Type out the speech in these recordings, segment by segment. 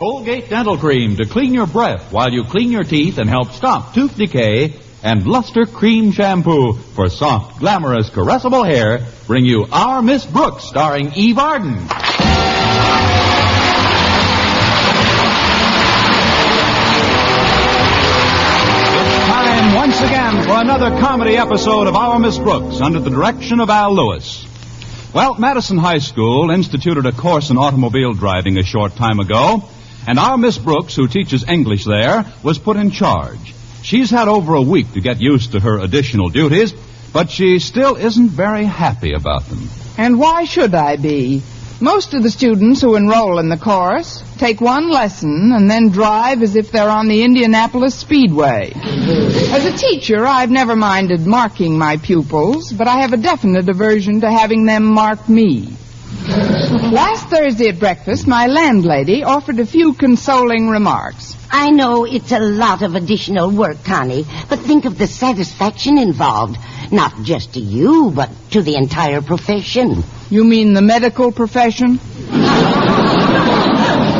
Colgate Dental Cream to clean your breath while you clean your teeth and help stop tooth decay. And Luster Cream Shampoo for soft, glamorous, caressable hair bring you Our Miss Brooks, starring Eve Arden. It's time once again for another comedy episode of Our Miss Brooks under the direction of Al Lewis. Well, Madison High School instituted a course in automobile driving a short time ago, and our Miss Brooks, who teaches English there, was put in charge. She's had over a week to get used to her additional duties, but she still isn't very happy about them. And why should I be? Most of the students who enroll in the course take one lesson and then drive as if they're on the Indianapolis Speedway. As a teacher, I've never minded marking my pupils, but I have a definite aversion to having them mark me. Last Thursday at breakfast, my landlady offered a few consoling remarks. I know it's a lot of additional work, Connie, but think of the satisfaction involved. Not just to you, but to the entire profession. You mean the medical profession?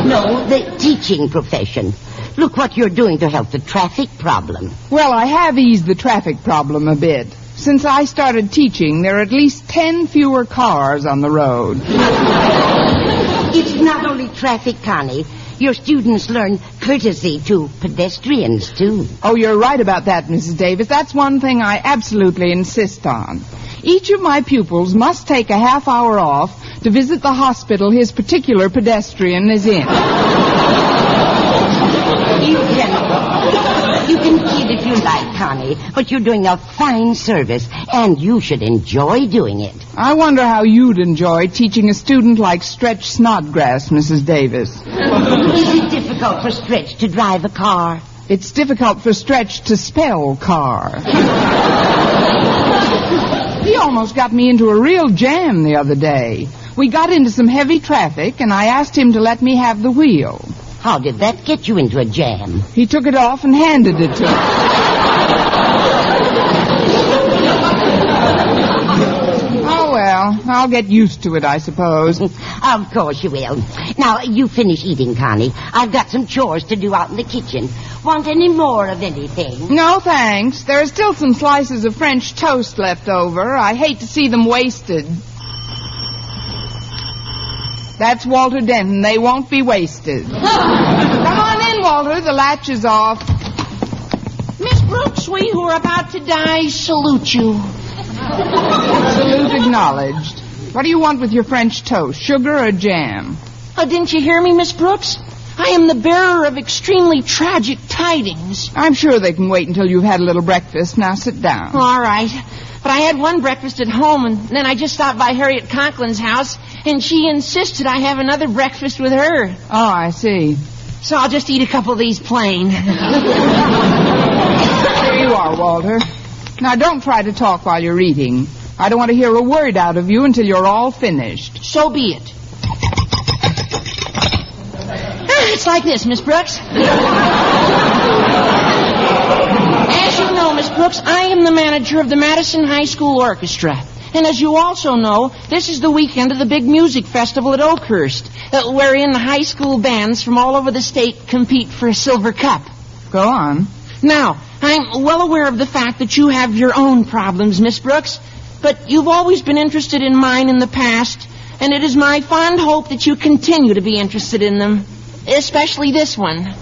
No, the teaching profession. Look what you're doing to help the traffic problem. Well, I have eased the traffic problem a bit. Since I started teaching, there are at least 10 fewer cars on the road. It's not only traffic, Connie. Your students learn courtesy to pedestrians, too. Oh, you're right about that, Mrs. Davis. That's one thing I absolutely insist on. Each of my pupils must take a half hour off to visit the hospital his particular pedestrian is in. You can kid if you like, Connie, but you're doing a fine service, and you should enjoy doing it. I wonder how you'd enjoy teaching a student like Stretch Snodgrass, Mrs. Davis. Is it difficult for Stretch to drive a car? It's difficult for Stretch to spell car. He almost got me into a real jam the other day. We got into some heavy traffic, and I asked him to let me have the wheel. How did that get you into a jam? He took it off and handed it to me. Oh, well, I'll get used to it, I suppose. Of course you will. Now, you finish eating, Connie. I've got some chores to do out in the kitchen. Want any more of anything? No, thanks. There are still some slices of French toast left over. I hate to see them wasted. That's Walter Denton. They won't be wasted. Come on in, Walter. The latch is off. Miss Brooks, we who are about to die salute you. Salute acknowledged. What do you want with your French toast, sugar or jam? Oh, didn't you hear me, Miss Brooks? I am the bearer of extremely tragic tidings. I'm sure they can wait until you've had a little breakfast. Now sit down. All right. But I had one breakfast at home, and then I just stopped by Harriet Conklin's house, and she insisted I have another breakfast with her. Oh, I see. So I'll just eat a couple of these plain. Here you are, Walter. Now, don't try to talk while you're eating. I don't want to hear a word out of you until you're all finished. So be it. It's like this, Miss Brooks. As you know, Miss Brooks, I am the manager of the Madison High School Orchestra. And as you also know, this is the weekend of the big music festival at Oakhurst, wherein high school bands from all over the state compete for a silver cup. Go on. Now, I'm well aware of the fact that you have your own problems, Miss Brooks, but you've always been interested in mine in the past, and it is my fond hope that you continue to be interested in them, especially this one.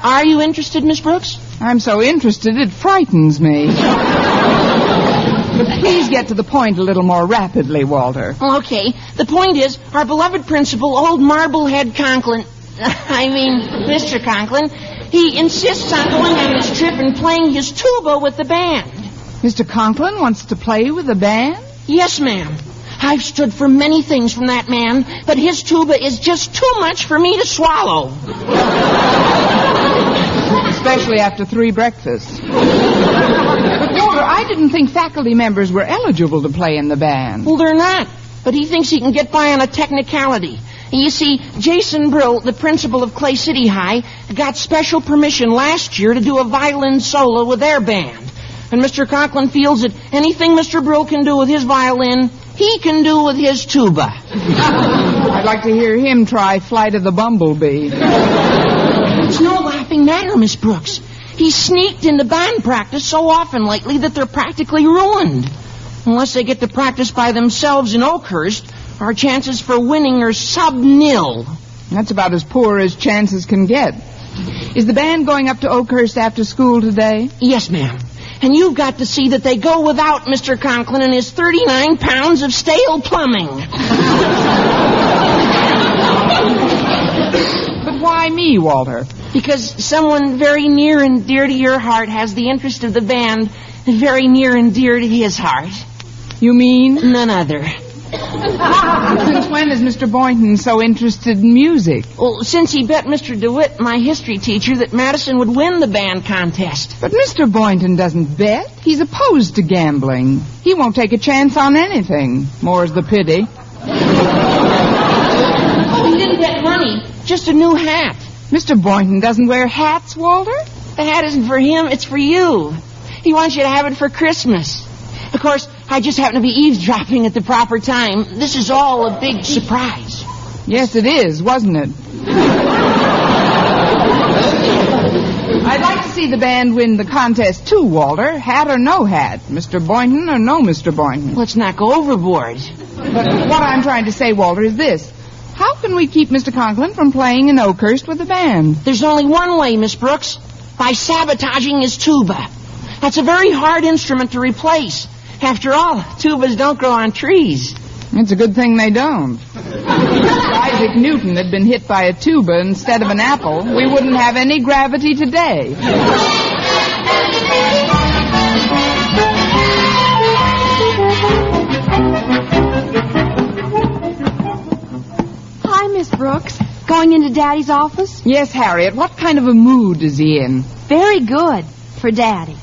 Are you interested, Miss Brooks? I'm so interested it frightens me. But please get to the point a little more rapidly, Walter. Okay. The point is, our beloved principal, old Marblehead Conklin, Mr. Conklin, he insists on going on this trip and playing his tuba with the band. Mr. Conklin wants to play with the band? Yes, ma'am. I've stood for many things from that man, but his tuba is just too much for me to swallow. Especially after 3 breakfasts. But, Walter, I didn't think faculty members were eligible to play in the band. Well, they're not, but he thinks he can get by on a technicality. You see, Jason Brill, the principal of Clay City High, got special permission last year to do a violin solo with their band. And Mr. Conklin feels that anything Mr. Brill can do with his violin, he can do with his tuba. I I'd like to hear him try Flight of the Bumblebee. It's no laughing matter, Miss Brooks. He's sneaked into band practice so often lately that they're practically ruined. Unless they get to practice by themselves in Oakhurst, our chances for winning are sub-nil. That's about as poor as chances can get. Is the band going up to Oakhurst after school today? Yes, ma'am. And you've got to see that they go without Mr. Conklin and his 39 pounds of stale plumbing. But why me, Walter? Because someone very near and dear to your heart has the interest of the band very near and dear to his heart. You mean? None other. Since when is Mr. Boynton so interested in music? Well, since he bet Mr. DeWitt, my history teacher, that Madison would win the band contest. But Mr. Boynton doesn't bet. He's opposed to gambling. He won't take a chance on anything. More's the pity. Oh, he didn't bet money. Just a new hat. Mr. Boynton doesn't wear hats, Walter? The hat isn't for him, it's for you. He wants you to have it for Christmas. Of course, I just happen to be eavesdropping at the proper time. This is all a big surprise. Yes, it is, wasn't it? I'd like to see the band win the contest, too, Walter. Hat or no hat. Mr. Boynton or no Mr. Boynton. Let's not go overboard. But what I'm trying to say, Walter, is this. How can we keep Mr. Conklin from playing in Oakhurst with the band? There's only one way, Miss Brooks. By sabotaging his tuba. That's a very hard instrument to replace. After all, tubas don't grow on trees. It's a good thing they don't. If Isaac Newton had been hit by a tuba instead of an apple, we wouldn't have any gravity today. Hi, Miss Brooks. Going into Daddy's office? Yes, Harriet. What kind of a mood is he in? Very good for Daddy.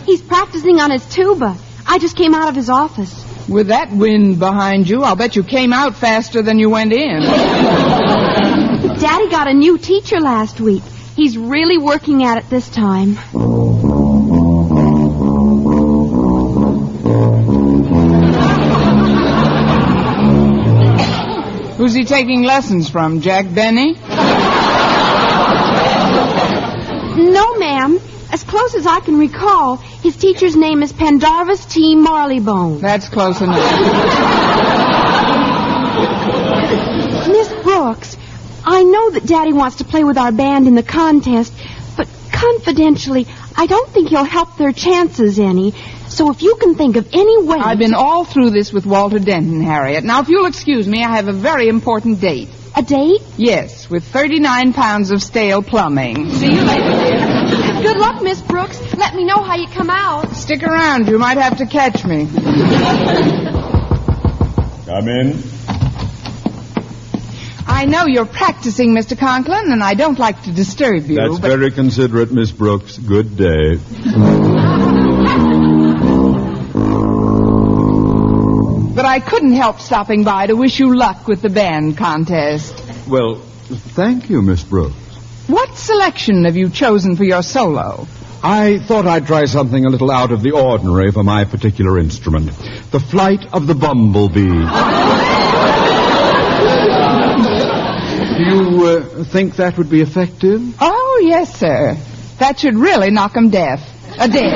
He's practicing on his tuba. I just came out of his office. With that wind behind you, I'll bet you came out faster than you went in. Daddy got a new teacher last week. He's really working at it this time. Who's he taking lessons from, Jack Benny? No, ma'am. As close as I can recall, his teacher's name is Pendarvis T. Marleybone. That's close enough. Miss Brooks, I know that Daddy wants to play with our band in the contest, but confidentially, I don't think he'll help their chances any. So if you can think of any way... I've been all through this with Walter Denton, Harriet. Now, if you'll excuse me, I have a very important date. A date? Yes, with 39 pounds of stale plumbing. See you later, dear. Good luck, Miss Brooks. Let me know how you come out. Stick around. You might have to catch me. Come in. I know you're practicing, Mr. Conklin, and I don't like to disturb you. That's very considerate, Miss Brooks. Good day. But I couldn't help stopping by to wish you luck with the band contest. Well, thank you, Miss Brooks. What selection have you chosen for your solo? I thought I'd try something a little out of the ordinary for my particular instrument. The Flight of the Bumblebee. Do you think that would be effective? Oh, yes, sir. That should really knock 'em deaf. Dead.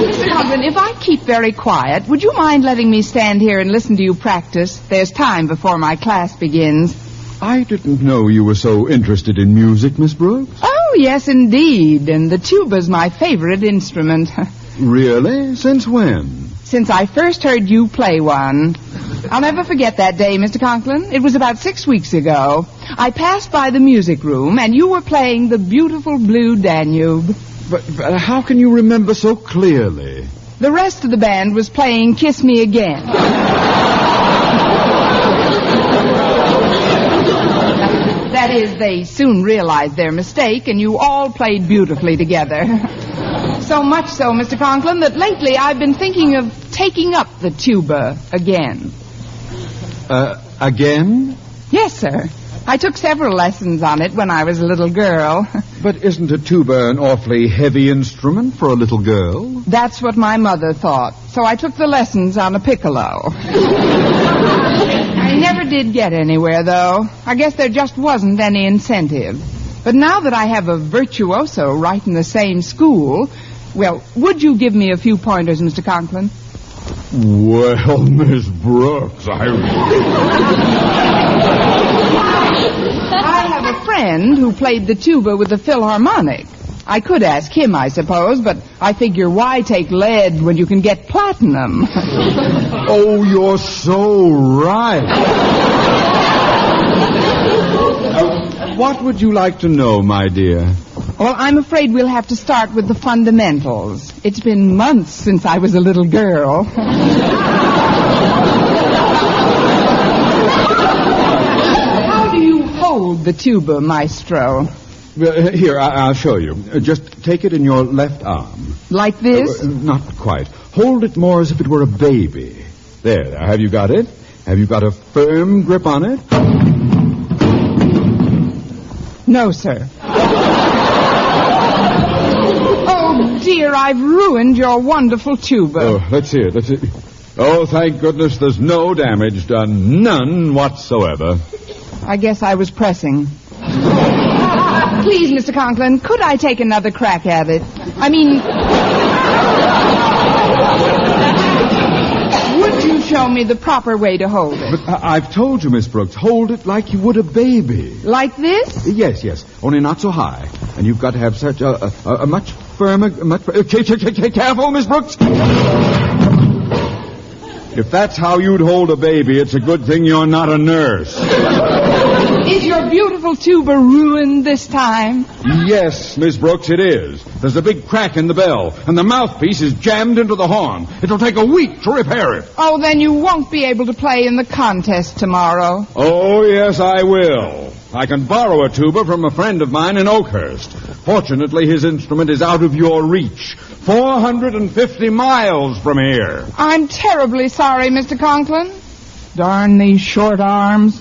Mr. Conklin, if I keep very quiet, would you mind letting me stand here and listen to you practice? There's time before my class begins. I didn't know you were so interested in music, Miss Brooks. Oh, yes, indeed. And the tuba's my favorite instrument. Really? Since when? Since I first heard you play one. I'll never forget that day, Mr. Conklin. It was about 6 weeks ago. I passed by the music room, and you were playing the beautiful Blue Danube. But how can you remember so clearly? The rest of the band was playing Kiss Me Again. That is, they soon realized their mistake, and you all played beautifully together. So much so, Mr. Conklin, that lately I've been thinking of taking up the tuba again. Again? Yes, sir. I took several lessons on it when I was a little girl. But isn't a tuba an awfully heavy instrument for a little girl? That's what my mother thought. So I took the lessons on a piccolo. I never did get anywhere, though. I guess there just wasn't any incentive. But now that I have a virtuoso right in the same school, well, would you give me a few pointers, Mr. Conklin? Well, Miss Brooks, I have a friend who played the tuba with the Philharmonic. I could ask him, I suppose, but I figure why take lead when you can get platinum? Oh, you're so right. What would you like to know, my dear? Well, I'm afraid we'll have to start with the fundamentals. It's been months since I was a little girl. How do you hold the tuba, maestro? Here, I'll show you. Just take it in your left arm. Like this? Not quite. Hold it more as if it were a baby. There. Have you got it? Have you got a firm grip on it? No, sir. Oh, dear, I've ruined your wonderful tuba. Oh, let's hear it. Oh, thank goodness there's no damage done. None whatsoever. I guess I was pressing. Please, Mr. Conklin, could I take another crack at it? I mean... would you show me the proper way to hold it? But I've told you, Miss Brooks, hold it like you would a baby. Like this? Yes, only not so high. And you've got to have such a much firmer... Careful, Miss Brooks! If that's how you'd hold a baby, it's a good thing you're not a nurse. Is your beautiful tuba ruined this time? Yes, Miss Brooks, it is. There's a big crack in the bell, and the mouthpiece is jammed into the horn. It'll take a week to repair it. Oh, then you won't be able to play in the contest tomorrow. Oh, yes, I will. I can borrow a tuba from a friend of mine in Oakhurst. Fortunately, his instrument is out of your reach. 450 miles from here. I'm terribly sorry, Mr. Conklin. Darn these short arms.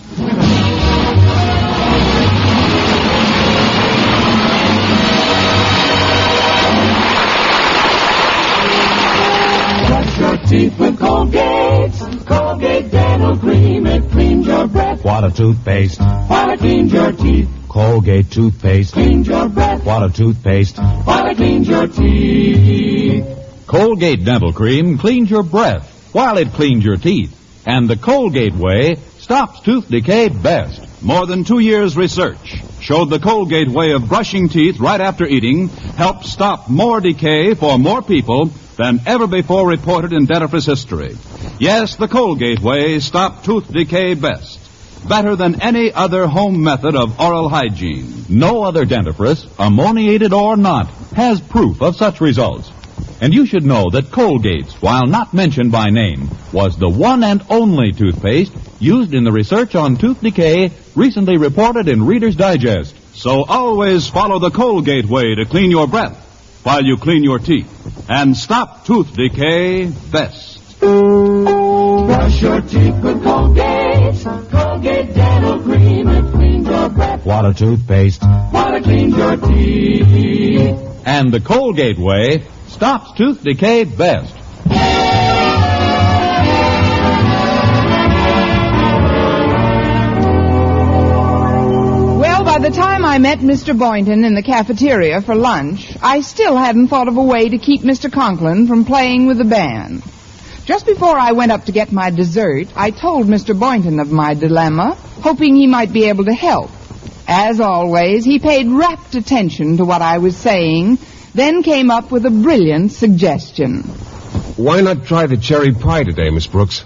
Brush your teeth with Colgate. Colgate Dental Cream. It cleans your breath. Water toothpaste. While it cleans your teeth. Colgate toothpaste. Cleans your breath. Water toothpaste. While it cleans your teeth. Colgate Dental Cream cleans your breath while it cleans your teeth. And the Colgate way stops tooth decay best. More than 2 years' research showed the Colgate way of brushing teeth right after eating helped stop more decay for more people than ever before reported in dentifrice history. Yes, the Colgate way stopped tooth decay best. Better than any other home method of oral hygiene. No other dentifrice, ammoniated or not, has proof of such results. And you should know that Colgate's, while not mentioned by name, was the one and only toothpaste used in the research on tooth decay recently reported in Reader's Digest. So always follow the Colgate way to clean your breath while you clean your teeth. And stop tooth decay best. Brush your teeth with Colgate. Colgate Dental Cream. It cleans your breath. Water toothpaste. While it cleans your teeth. And the Colgate way stops tooth decay best. Well, by the time I met Mr. Boynton in the cafeteria for lunch, I still hadn't thought of a way to keep Mr. Conklin from playing with the band. Just before I went up to get my dessert, I told Mr. Boynton of my dilemma, hoping he might be able to help. As always, he paid rapt attention to what I was saying, then came up with a brilliant suggestion. Why not try the cherry pie today, Miss Brooks?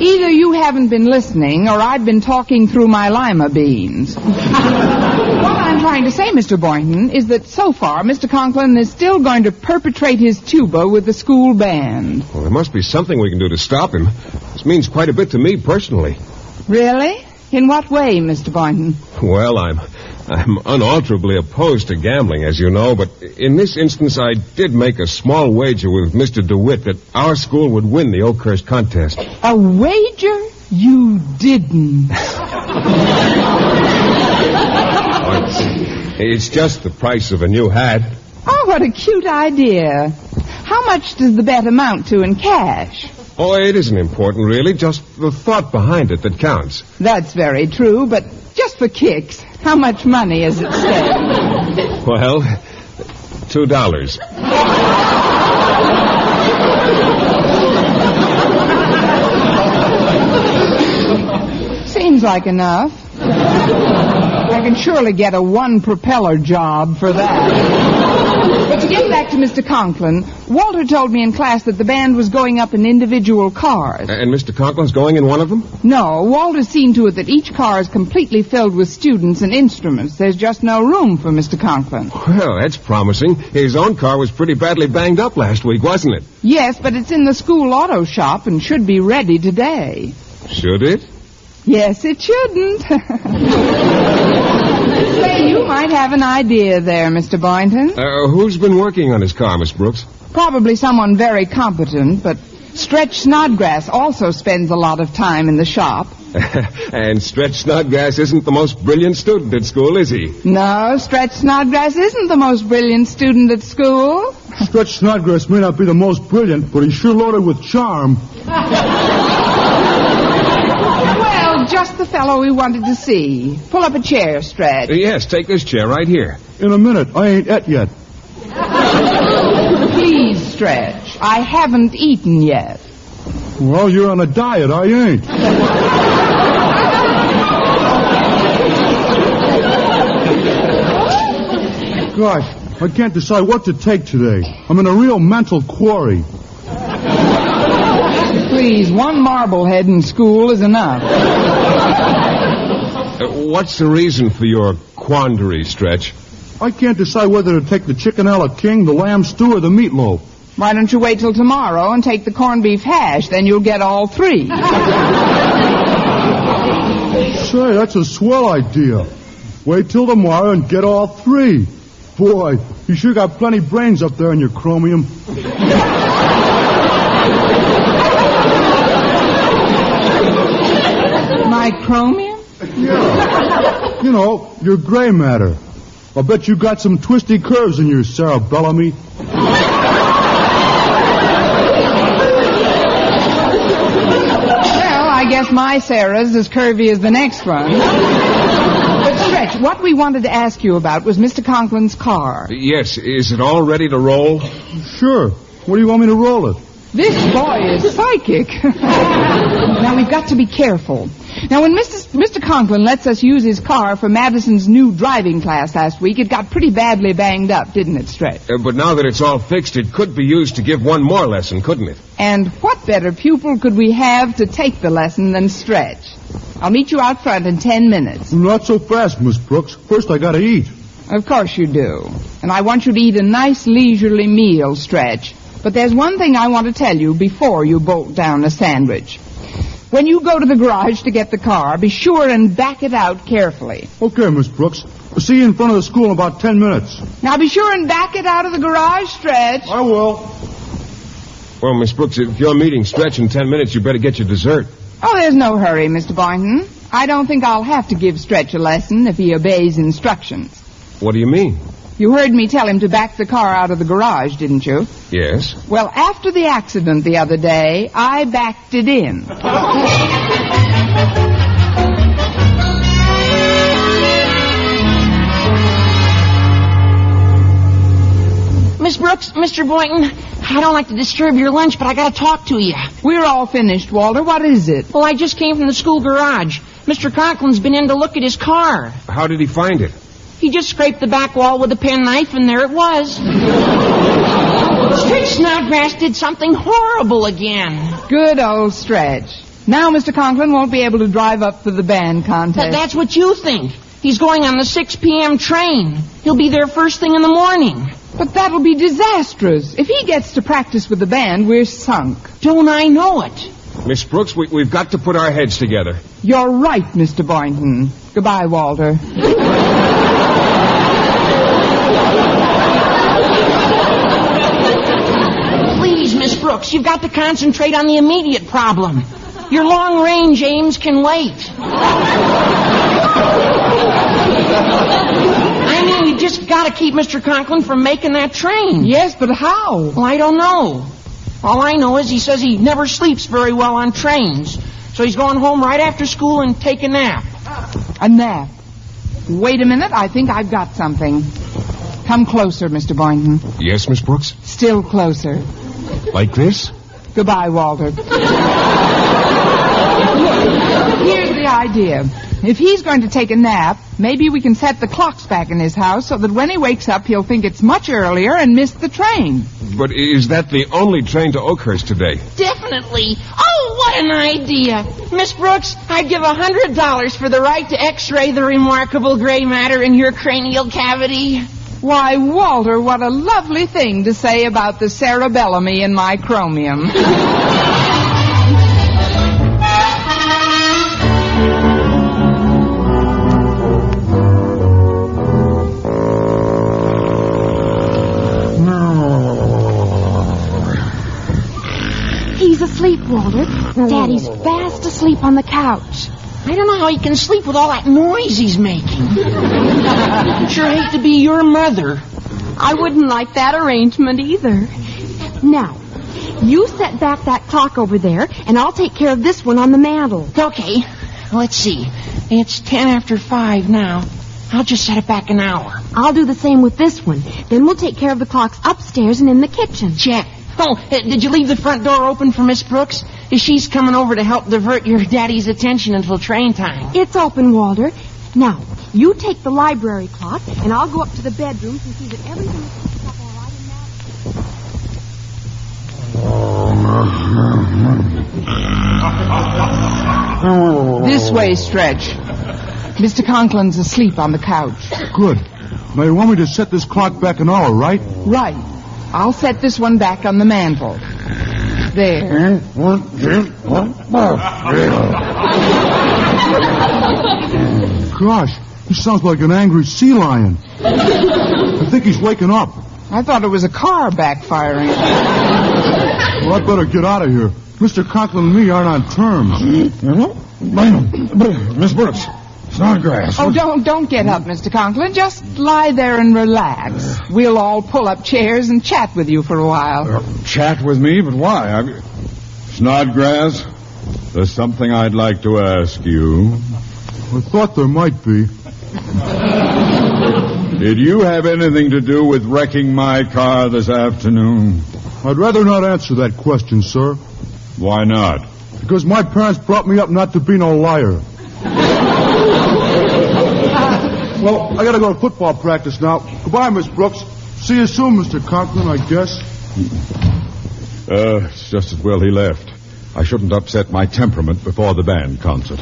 Either you haven't been listening, or I've been talking through my lima beans. What I'm trying to say, Mr. Boynton, is that so far Mr. Conklin is still going to perpetrate his tuba with the school band. Well, there must be something we can do to stop him. This means quite a bit to me personally. Really? In what way, Mr. Boynton? Well, I'm unalterably opposed to gambling, as you know, but in this instance I did make a small wager with Mr. DeWitt that our school would win the Oakhurst contest. A wager? You didn't. It's just the price of a new hat. Oh, what a cute idea. How much does the bet amount to in cash? Oh, it isn't important, really. Just the thought behind it that counts. That's very true, but just for kicks, how much money is at stake? Well, $2. Seems like enough. I can surely get a one-propeller job for that. But to get back to Mr. Conklin, Walter told me in class that the band was going up in individual cars. And Mr. Conklin's going in one of them? No, Walter's seen to it that each car is completely filled with students and instruments. There's just no room for Mr. Conklin. Well, that's promising. His own car was pretty badly banged up last week, wasn't it? Yes, but it's in the school auto shop and should be ready today. Should it? Yes, it shouldn't. Say, you might have an idea there, Mr. Boynton. Who's been working on his car, Miss Brooks? Probably someone very competent, but Stretch Snodgrass also spends a lot of time in the shop. And Stretch Snodgrass isn't the most brilliant student at school, is he? No, Stretch Snodgrass isn't the most brilliant student at school. Stretch Snodgrass may not be the most brilliant, but he's sure loaded with charm. Well, just the fellow we wanted to see. Pull up a chair, Stretch. Yes, take this chair right here. In a minute. I ain't et yet. Please, Stretch. I haven't eaten yet. Well, you're on a diet. I ain't. Gosh, I can't decide what to take today. I'm in a real mental quarry. Please, one marblehead in school is enough. What's the reason for your quandary, Stretch? I can't decide whether to take the chicken a la king, the lamb stew, or the meatloaf. Why don't you wait till tomorrow and take the corned beef hash? Then you'll get all three. Say, that's a swell idea. Wait till tomorrow and get all three. Boy, you sure got plenty brains up there in your chromium. My chromium? Yeah. You know, your gray matter. I'll bet you got some twisty curves in your cerebellum. Well, I guess my Sarah's as curvy as the next one. But Stretch, what we wanted to ask you about was Mr. Conklin's car. Yes, is it all ready to roll? Sure. What do you want me to roll it? This boy is psychic. Now, we've got to be careful. Now, when Mr. Conklin lets us use his car for Madison's new driving class last week, it got pretty badly banged up, didn't it, Stretch? But now that it's all fixed, it could be used to give one more lesson, couldn't it? And what better pupil could we have to take the lesson than Stretch? I'll meet you out front in 10 minutes. Not so fast, Miss Brooks. First, I gotta eat. Of course you do. And I want you to eat a nice leisurely meal, Stretch. But there's one thing I want to tell you before you bolt down a sandwich. When you go to the garage to get the car, be sure and back it out carefully. Okay, Miss Brooks. I'll see you in front of the school in about 10 minutes. Now be sure and back it out of the garage, Stretch. I will. Well, Miss Brooks, if you're meeting Stretch in 10 minutes, you better get your dessert. Oh, there's no hurry, Mr. Boynton. I don't think I'll have to give Stretch a lesson if he obeys instructions. What do you mean? You heard me tell him to back the car out of the garage, didn't you? Yes. Well, after the accident the other day, I backed it in. Miss Brooks, Mr. Boynton, I don't like to disturb your lunch, but I gotta talk to you. We're all finished, Walder. What is it? Well, I just came from the school garage. Mr. Conklin's been in to look at his car. How did he find it? He just scraped the back wall with a penknife, and there it was. Stretch Snodgrass did something horrible again. Good old Stretch. Now Mr. Conklin won't be able to drive up for the band contest. That's what you think. He's going on the 6 p.m. train. He'll be there first thing in the morning. But that'll be disastrous. If he gets to practice with the band, we're sunk. Don't I know it? Miss Brooks, we've got to put our heads together. You're right, Mr. Boynton. Goodbye, Walder. Please, Miss Brooks, you've got to concentrate on the immediate problem. Your long-range aims can wait. I mean, you just got to keep Mr. Conklin from making that train. Yes, but how? Well, I don't know. All I know is he says he never sleeps very well on trains. So he's going home right after school and take a nap. A nap. Wait a minute. I think I've got something. Come closer, Mr. Boynton. Yes, Miss Brooks? Still closer. Like this? Goodbye, Walder. Here's the idea. If he's going to take a nap, maybe we can set the clocks back in his house so that when he wakes up, he'll think it's much earlier and miss the train. But is that the only train to Oakhurst today? Definitely. Oh, what an idea. Miss Brooks, I'd give $100 for the right to x-ray the remarkable gray matter in your cranial cavity. Why, Walter, what a lovely thing to say about the cerebellum in my chromium. He's asleep, Walter. Daddy's fast asleep on the couch. I don't know how he can sleep with all that noise he's making. Sure hate to be your mother. I wouldn't like that arrangement either. Now, you set back that clock over there, and I'll take care of this one on the mantel. Okay, let's see. It's 10 after 5 now. I'll just set it back an hour. I'll do the same with this one. Then we'll take care of the clocks upstairs and in the kitchen. Check. Oh, did you leave the front door open for Miss Brooks? She's coming over to help divert your daddy's attention until train time. It's open, Walter. Now, you take the library clock, and I'll go up to the bedrooms and see that everything is set up all right in that. This way, Stretch. Mr. Conklin's asleep on the couch. Good. Now, you want me to set this clock back an hour, right? Right. I'll set this one back on the mantel. There. Gosh, he sounds like an angry sea lion. I think he's waking up. I thought it was a car backfiring. Well, I'd better get out of here. Mr. Conklin and me aren't on terms. Miss Brooks, Snodgrass. Oh, don't get up, Mr. Conklin. Just lie there and relax. We'll all pull up chairs and chat with you for a while. Chat with me, but why? Snodgrass, there's something I'd like to ask you. I thought there might be. Did you have anything to do with wrecking my car this afternoon? I'd rather not answer that question, sir. Why not? Because my parents brought me up not to be no liar. Well, I gotta go to football practice now. Goodbye, Miss Brooks. See you soon, Mr. Conklin, I guess. It's just as well he left. I shouldn't upset my temperament before the band concert.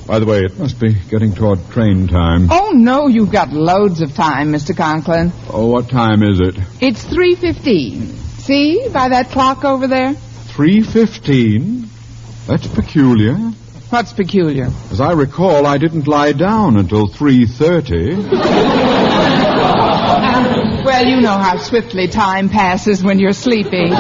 By the way, it must be getting toward train time. Oh, no, you've got loads of time, Mr. Conklin. Oh, what time is it? It's 3:15. See, by that clock over there? 3:15? That's peculiar. What's peculiar? As I recall, I didn't lie down until 3:30. Well, you know how swiftly time passes when you're sleepy.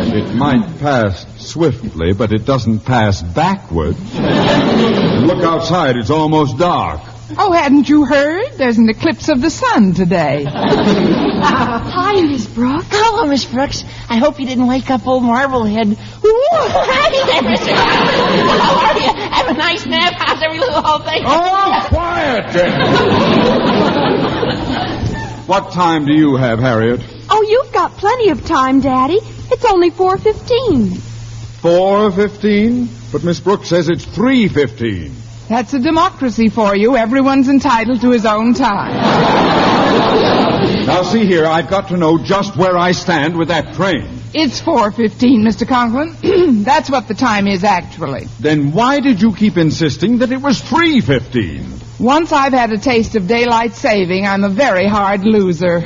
It might pass swiftly, but it doesn't pass backwards. Look outside, it's almost dark. Oh, hadn't you heard? There's an eclipse of the sun today. Hi, Miss Brooks. Hello, Miss Brooks. I hope you didn't wake up old Marblehead. Ooh, hi there, Mr. Conklin. How are you? Have a nice nap? How's every little whole thing? Oh, quiet! What time do you have, Harriet? Oh, you've got plenty of time, Daddy. It's only 4:15. 4:15? But Miss Brooks says it's 3:15. That's a democracy for you. Everyone's entitled to his own time. Now, see here, I've got to know just where I stand with that train. It's 4:15, Mr. Conklin. That's what the time is, actually. Then why did you keep insisting that it was 3:15? Once I've had a taste of daylight saving, I'm a very hard loser.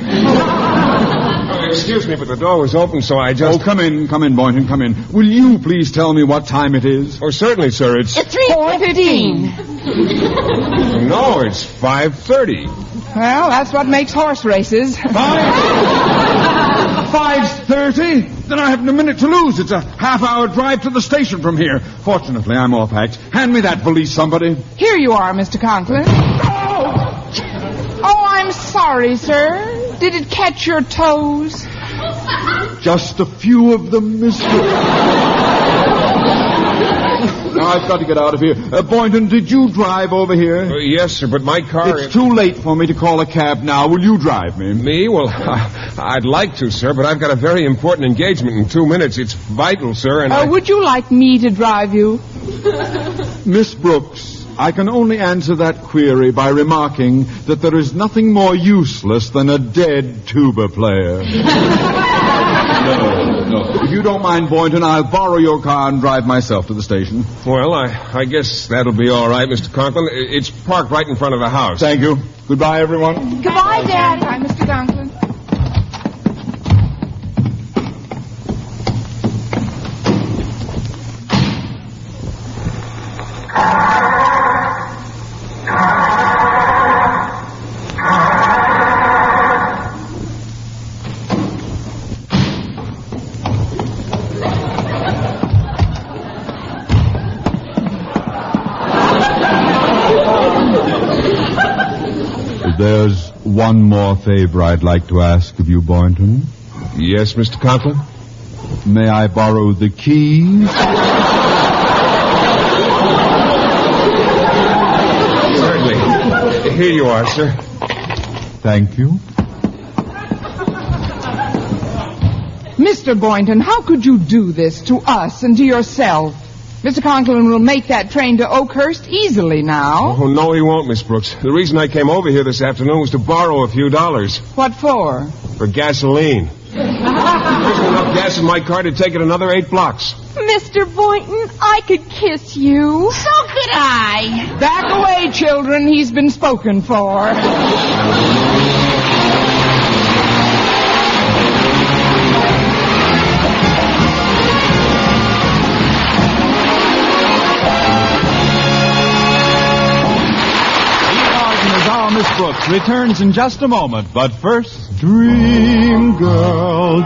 Excuse me, but the door was open, so I just... Oh, come in, Boynton, come in. Will you please tell me what time it is? Oh, certainly, sir. It's 3:15. No, it's 5:30. Well, that's what makes horse races. 5:30? Then I haven't a minute to lose. It's a half-hour drive to the station from here. Fortunately, I'm all packed. Hand me that valise, somebody. Here you are, Mr. Conklin. Oh, I'm sorry, sir. Did it catch your toes? Just a few of them, mister. Now, I've got to get out of here. Boynton, did you drive over here? Yes, sir, but my car... It's too late for me to call a cab now. Will you drive me? Me? Well, I'd like to, sir, but I've got a very important engagement in 2 minutes. It's vital, sir, and Would you like me to drive you? Miss Brooks, I can only answer that query by remarking that there is nothing more useless than a dead tuba player. No. If you don't mind, Boynton, I'll borrow your car and drive myself to the station. Well, I guess that'll be all right, Mr. Conklin. It's parked right in front of the house. Thank you. Goodbye, everyone. Goodbye, Daddy. Bye, Mr. Conklin. There's one more favor I'd like to ask of you, Boynton. Yes, Mr. Conklin? May I borrow the keys? Certainly. Here you are, sir. Thank you. Mr. Boynton, how could you do this to us and to yourself? Mr. Conklin will make that train to Oakhurst easily now. Oh, no, he won't, Miss Brooks. The reason I came over here this afternoon was to borrow a few dollars. What for? For gasoline. There's enough gas in my car to take it another 8 blocks. Mr. Boynton, I could kiss you. So could I. Back away, children. He's been spoken for. Miss Brooks returns in just a moment, but first... Dream girl,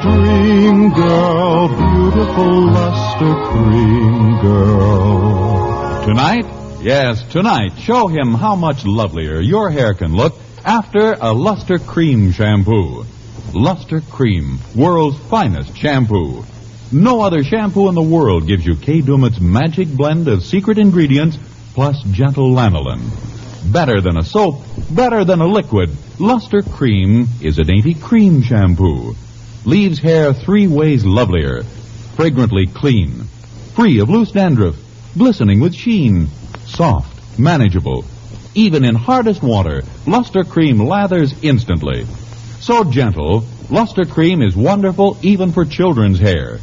beautiful luster cream girl. Tonight? Yes, tonight. Show him how much lovelier your hair can look after a Luster Cream shampoo. Luster Cream, world's finest shampoo. No other shampoo in the world gives you Kay Daumit's magic blend of secret ingredients plus gentle lanolin. Better than a soap, better than a liquid, Luster Cream is a dainty cream shampoo. Leaves hair 3 ways lovelier. Fragrantly clean. Free of loose dandruff. Glistening with sheen. Soft. Manageable. Even in hardest water, Luster Cream lathers instantly. So gentle, Luster Cream is wonderful even for children's hair.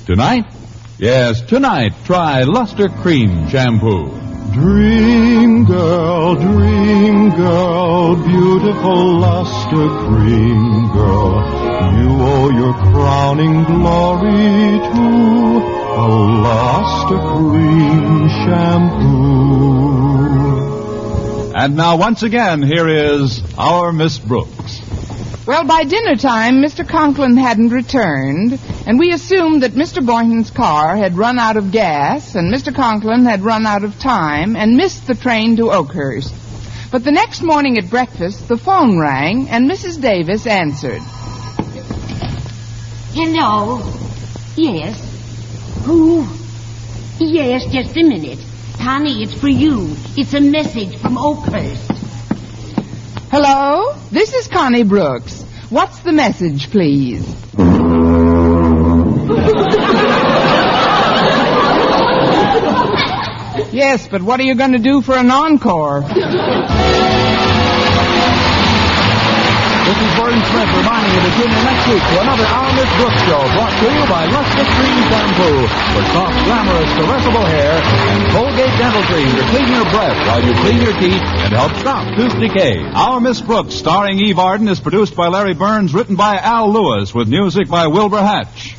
Tonight? Yes, tonight, try Luster Cream shampoo. Dream girl, beautiful luster cream girl. You owe your crowning glory to a luster cream shampoo. And now, once again, here is our Miss Brooks. Well, by dinner time, Mr. Conklin hadn't returned, and we assumed that Mr. Boynton's car had run out of gas, and Mr. Conklin had run out of time and missed the train to Oakhurst. But the next morning at breakfast, the phone rang, and Mrs. Davis answered. Hello? Yes? Who? Yes, just a minute. Connie, it's for you. It's a message from Oakhurst. Hello? This is Connie Brooks. What's the message, please? Yes, but what are you going to do for an encore? This is Vernon Smith reminding you to tune in next week to another Our Miss Brooks show brought to you by Luster Cream Shampoo for soft, glamorous, caressable hair and Colgate Dental Cream to clean your breath while you clean your teeth and help stop tooth decay. Our Miss Brooks, starring Eve Arden, is produced by Larry Burns, written by Al Lewis, with music by Wilbur Hatch.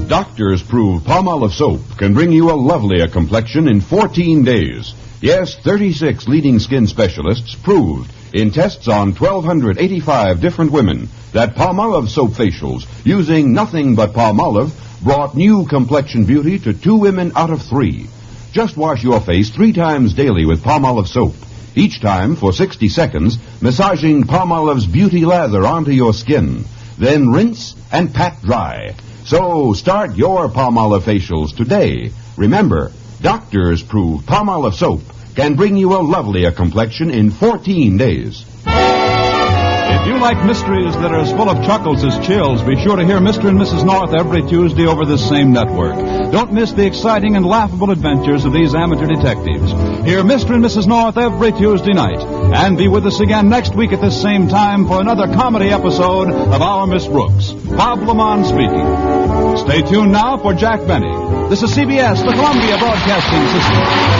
Doctors prove Palmolive soap can bring you a lovelier complexion in 14 days. Yes, 36 leading skin specialists proved in tests on 1,285 different women that Palmolive soap facials, using nothing but Palmolive, brought new complexion beauty to 2 women out of 3. Just wash your face 3 times daily with Palmolive soap. Each time for 60 seconds, massaging Palmolive's beauty lather onto your skin. Then rinse and pat dry. So start your Palmolive facials today. Remember, doctors prove Palmolive soap can bring you a lovelier complexion in 14 days. If you like mysteries that are as full of chuckles as chills, be sure to hear Mr. and Mrs. North every Tuesday over this same network. Don't miss the exciting and laughable adventures of these amateur detectives. Hear Mr. and Mrs. North every Tuesday night. And be with us again next week at this same time for another comedy episode of Our Miss Brooks. Bob Lamont speaking. Stay tuned now for Jack Benny. This is CBS, the Columbia Broadcasting System.